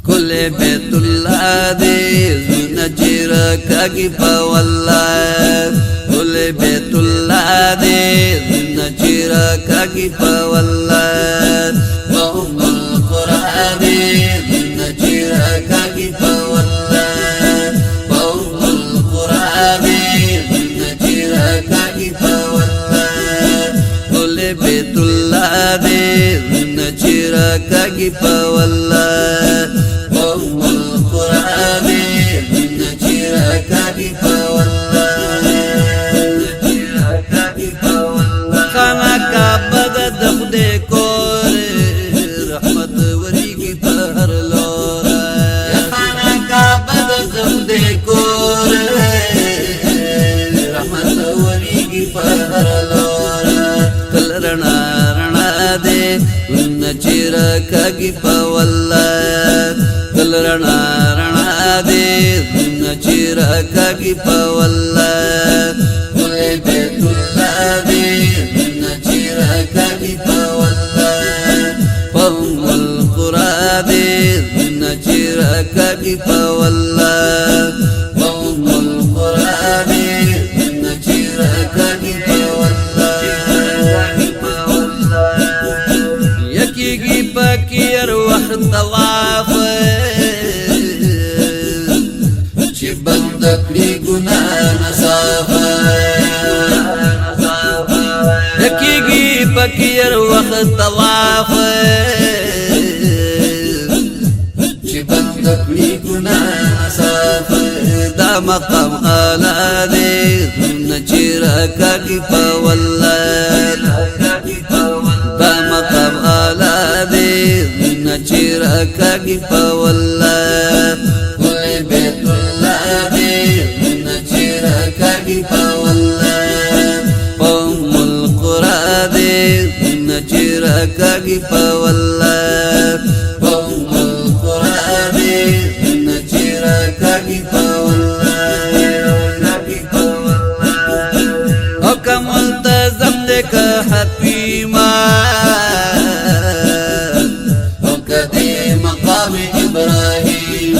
کل بیت اللہ دے نچیر کاگی پا واللہ کل بیت اللہ دے نچیر کاگی پا واللہ ام القرآن دے نچیر کاگی پا واللہ ام القرآن دے نچیر کاگی پا واللہ کل بیت اللہ دے نچیر کاگی پا واللہ ام القرآن دے نچیر کاگی پا خانہ کعبہ دا دخدے کور رحمت وری کی پر لورا خانہ کعبہ دا دخدے کور رحمت وری کی پر لورا کل رنا رنا دے نچیر کاگی پا واللہ کل رنا رنا دے نچیر کاگی پا واللہ کل بیت اللہ دے نچیر کاگی پا واللہ ام القرآن دے نچیر کاگی پا واللہ ام القرآن دے نچیر کاگی پا واللہ یکی گی پاکیر وقت طواف چی بندکلی گناہ نصافہ یکی گی پاکیر وقت طواف چی بندکلی گناہ نصافہ دا مقام آلہ دے نچیر کاگی پا واللہ دا مقام آلہ دے نچیر کاگی پا واللہ کل بیت اللہ دے نچیر کاگی پا واللہ ام القرآن دے نچیر کاگی پا واللہ ام القرآن دے نچیر کاگی پا واللہ اوکا ملتزم دے کا حتیمہ اوکا دے مقام ابراہیم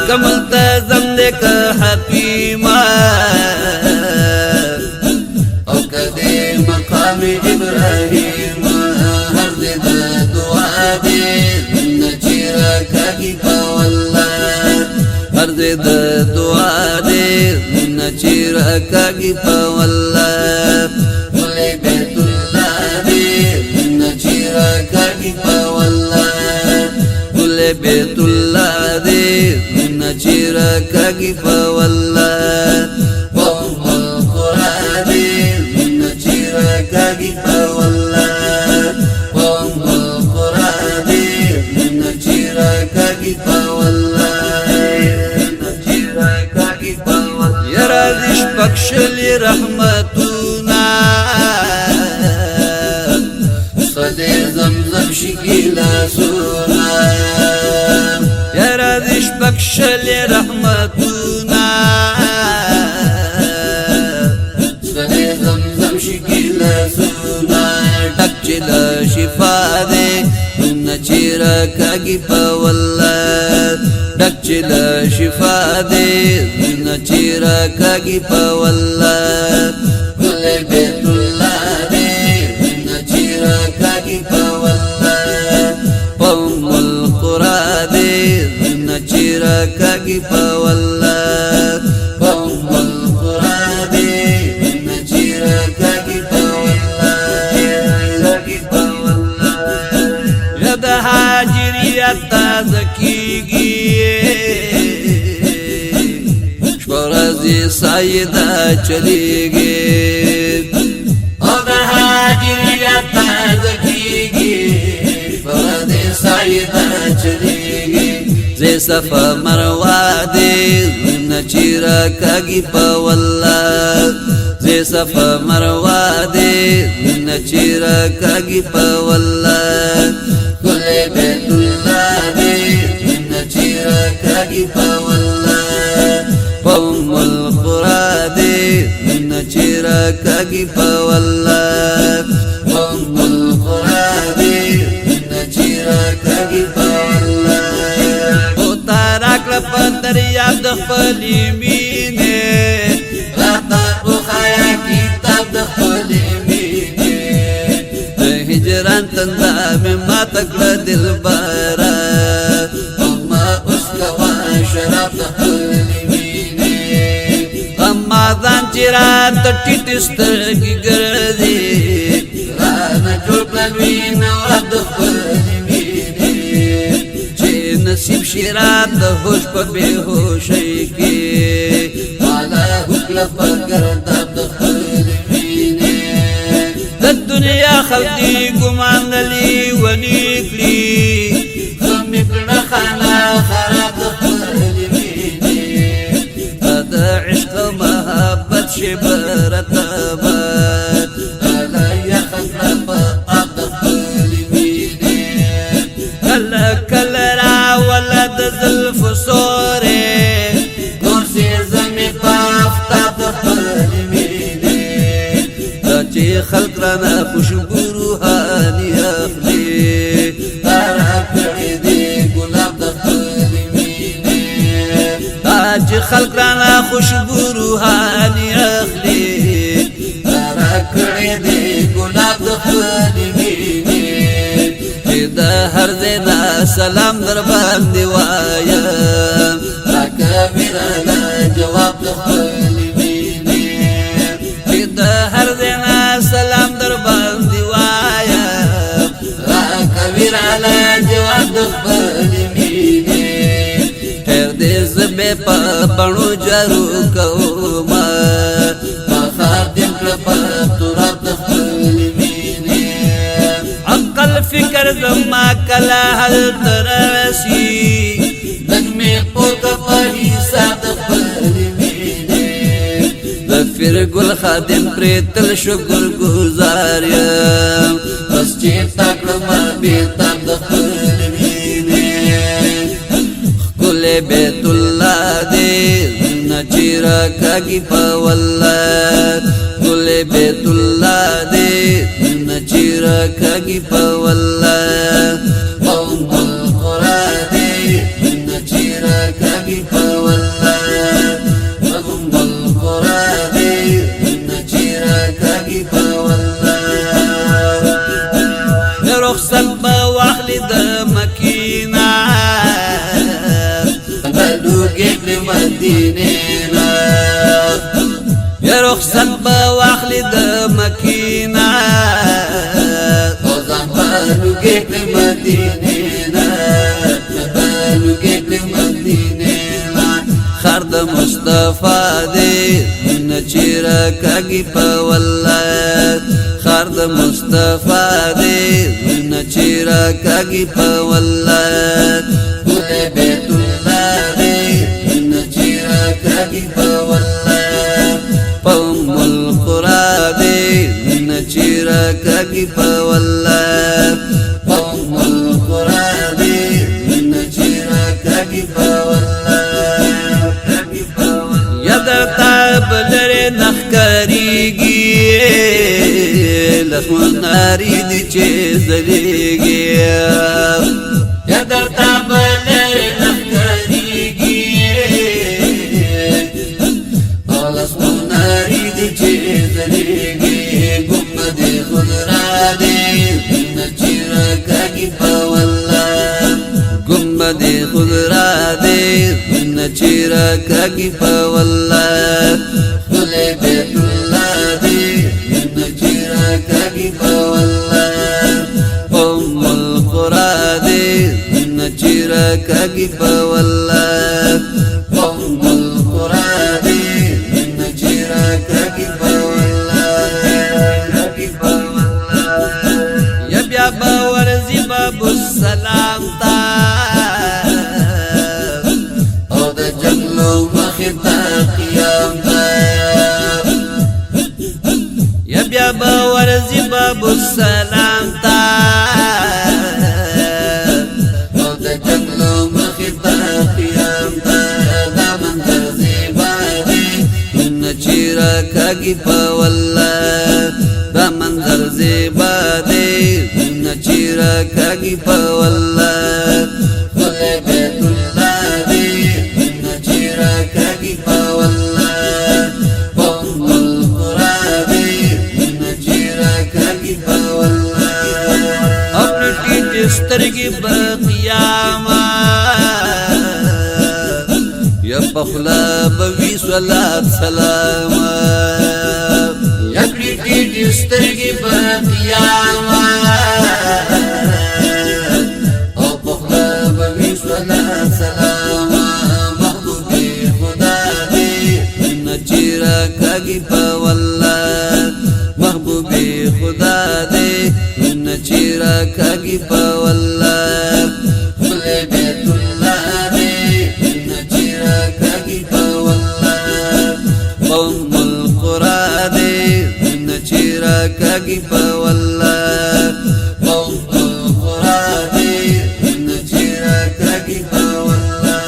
کا ملتزم دے کا حتیمہ اوکا دے مقام ابراہیم ہر دے دعا دے نچیر کاگی پا واللہ ہر دے دعا دے نچیر کاگی پا واللہ کل بیت اللہ دے نچیر کاگی پا واللہ کل بیت اللہ دے نچیر کاگی پا واللہ ام القرآن دے نچیر کاگی پا واللہ ام القرآن دے نچیر کاگی پا واللہ نچیر کاگی پا واللہ یرا دش بخشلی رحمتونا صدی زمزم شکیلا سونا یرا دش بخشلی رحمتونا صدی زمزم شکیلا سونا ڈک چلا شفا دے نچیر کاگی پا واللہ ڈک چلا شفا دے نچیر کاگی پا واللہ کل بیت اللہ دے نچیر کاگی پا واللہ ام القرآن دے نچیر کاگی پا واللہ ام القرآن دے نچیر کاگی پا واللہ ید حاجریت تازکیگی شورزی سایدہ چلیگی اد حاجریت تازکیگی شورزی سایدہ چلیگی زی صفا مروہ دے نچیر کاگی پا واللہ زی صفا مروہ دے نچیر کاگی پا واللہ کل بیت اللہ دے نچیر کاگی پا واللہ ام القرآن دے نچیر کاگی پا واللہ ام القرآن دے نچیر خپلې مینې راته وښایه کتاب د خپلې مینې د هجران تنده مې ماته کړه دلبره اما اوس کوه شراب د خپلې مینې اما ځان چې راته ټیټې سترګې ګرځي رانه جوړ کړه لوی نواب د خپلې مینې چې نصیب شي راته هوش په بېهوشۍ کې مالا هوکړه په ګرداب د خپلې مینې د دنیا خلک دي ګمان لري ونې کړي ښه مې کړه خانه خراب د خپلې مینې د عشق او محبت شبه رتبه اله یخه کړه په آب د خپلې مینې کله کله راوله د زلفو سورې نور سېزمې په آفتاب د خپلې مینې دا چې خلق رانه خوشبو روحاني اخلي تا راکړې دي ګلاب د خپلې مینې دا چې خلق رانه خوشبو روحاني اخلي تا راکړې دي ګلاب د خپلې مینې چې د هر ځای نه سلام در باندې وایم راکوي راله جواب د خپلې مینې چې د هر ځای نه سلام در باندې وایم راکوي راله جواب د خپلې مینې خیر دې زه به په بڼو جارو کومه بخار دې کړه په تراب د خپلې مینې عقل فکر زما کله هلته راشي لږ مې پوکه په حساب د خپلې مینې د فرګل خادم پرې تل شکر ګزار یم بس چې تا کړمه بېتاب د خپلې مینې ښکلی بیت الله دی زړونه چې راکاږي په والله ښکلی بیت الله دی زړونه چې راکاږي په والله قوم القرا دی زړونه چې راکاږي په والله قوم القرا دی زړونه چې راکاږي په والله رخصت به واخلي د مکینه لوګې مدینې نه یا رخصت به واخلي د مکینه او ځان به لوګې مدینې نه لوګې مدینې نه خر د مصطفی دی نه چې راکاږي په والله خر د مصطفی دی نه چې راکاږي په والله ګل بیت الله دی نه چې راکاږي په والله قوم القرا دی نه چې راکاږي په والله قوم القرا دی نه چې راکاږي په والله یا درته بلرې نښکارېږي لسمون ناري دي چې ځلېږي یا درته بلرې نښکارېږي لسمون ناري دي چې ځلېږي ګمبد خضرا دی نه چې راکاږي په والله ګمبد خضرا دی نه چې راکاږي په والله ښکلی بیت الله دی نه چې راکاږي په والله ام القرا دی نه چې راکاږي په والله ام القرا دی نه چې راکاږي په والله یا بیا به ورځي باب السلام ته او د جنګلو مخې ته قیام ته یا بیا به ورځي باب السلام ته او د جنګلو مخې ته قیام ته دا منظر زیبا دی نه چې راکاږي په والله دا منظر زیبا دی نه چې راکاږي په والله ښکلی بیت الله دی نه چې راکاږي ټیټ سترګې په قیامت یا پخلا بوي صلات سلام یکړي ټیټ سترګې په قیامت او پخلا بوي صلات سلام محبوبي خدا دې نچیرا کاږي په والله محبوبي خدا دې نچیرا کاږي په والله خپل بیت الله دې نچیرا کاږي په والله قوم القرى دې نچیرا کاږي په والله قوم القرى دې نچیرا کاږي په والله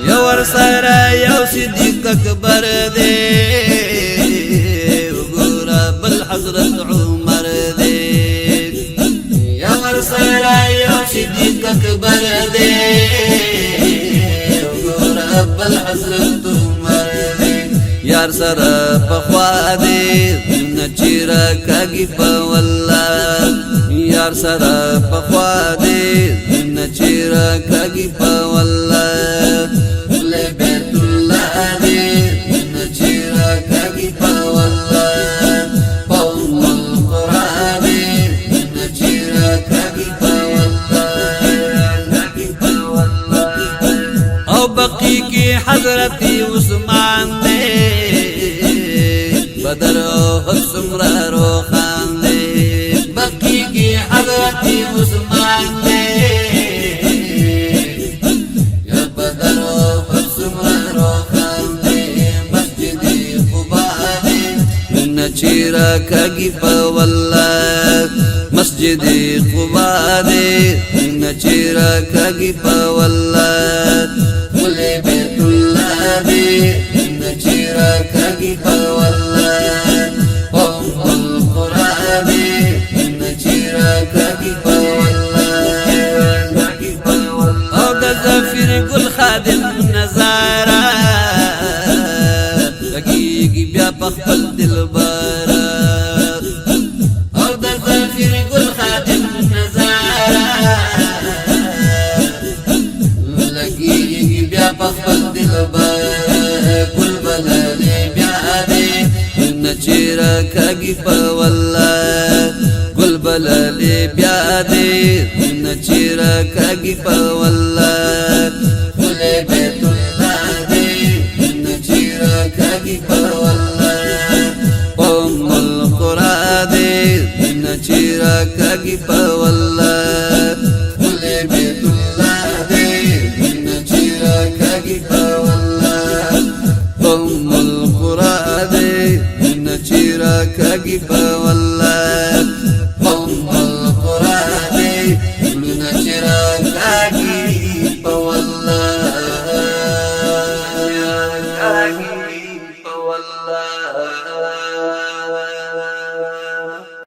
یو ور سره یو صدیق اکبر دې حضرت عمر دے یا ورسرا یا صدیق اکبر دے رب الحضرت عمر دے یار سر پخوا دے نچیرا کاږي په والله یار سر پخوا دے نچیرا کاږي په والله بیت الله دے نچیرا کاږي په والله بقی کی حضرت عثمان دے بدر احد سمرا روخان دے بقی کی حضرت عثمان دے یا بدر احد سمرا روخان دے مسجد قباء دے نچیرا کاږي په والله مسجد قباء دے نچیرا کاږي په والله بیت الله دې نچیرا کاږي په والله قوم القرى دې نچیرا کاږي په والله او د ظفر ګل خادم نظاره لګيږي بیا په خپل دلبر او د ظفر ګل خادم نظاره پخپل دلبر کل بلالي بیا دې نچیرا کاږي په والله ګل بلالي بیا دې نچیرا کاږي په والله ګل بیت الله دې نچیرا کاږي په والله قوم القرى دې نچیرا کاږي په والله ګل بیت الله دې قوم القرى دې نچیرا کاږي په والله قوم القرى دې نچیرا کاږي